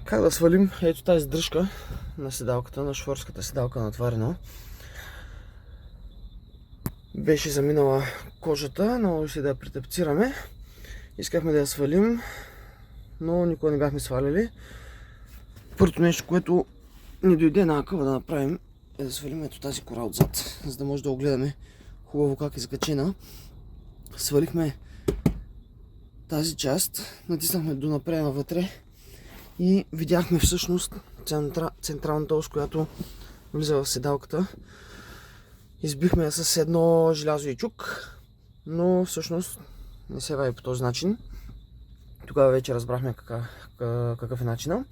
Как да свалим ето тази дръжка на седалката, на шофьорската седалка на това Рено. Беше заминала кожата, наложи се да я притапцираме. Искахме да я свалим, но никога не бяхме сваляли. Първото нещо, което ни дойде на акъла да направим, е да свалим ето тази кора отзад, за да може да огледаме хубаво как е закачена. Свалихме тази част, натиснахме до напред навътре и видяхме всъщност централната ос, която влиза в седалката. Избихме я с едно желязо и чук, но всъщност не се вади по този начин. Тогава вече разбрахме какъв е начинът.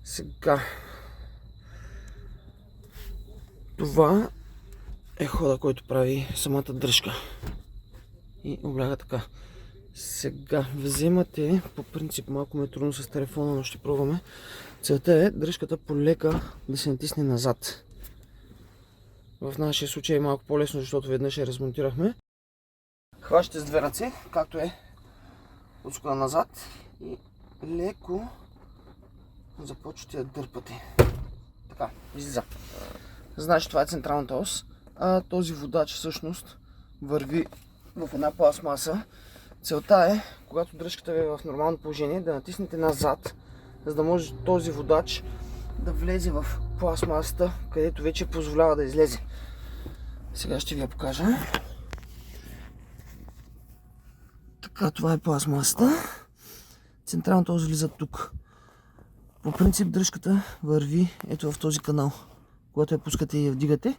Сега това е хода, който прави самата дръжка и обляга така. Сега вземате, по принцип малко ме е трудно с телефона, но ще пробваме. Целта е дръжката полека да се натисне назад. В нашия случай е малко по-лесно, защото веднъж я размонтирахме. Хващате с две ръце, както е отскоро назад и леко започвате да дърпате. Така, излиза. Значи това е централната ос, а този водач всъщност върви в една пластмаса. Целта е, когато дръжката ви е в нормално положение, да натиснете назад, за да може този водач да влезе в пластмасата, където вече позволява да излезе. Сега ще ви я покажа. Така, това е пластмасата. Централната ос влиза тук. По принцип дръжката върви ето в този канал. Когато я пускате и я вдигате.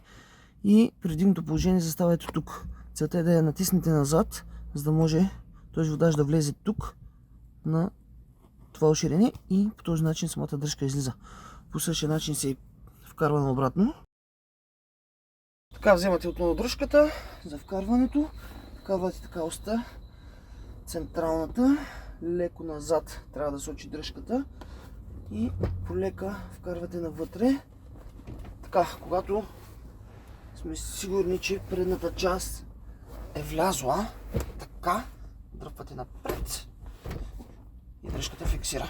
И при дигнато положение застава ето тук. Целта е да я натиснете назад, за да може този водач да влезе тук на това уширение и по този начин самата дръжка излиза. По същия начин се вкарва наобратно. Така, вземате отново дръжката за вкарването. Вкарвате така оста, централната, леко назад трябва да сочи дръжката и полека вкарвате навътре. Така, когато сме сигурни, че предната част е влязла, така, дръпвате напред и дръжката фиксира.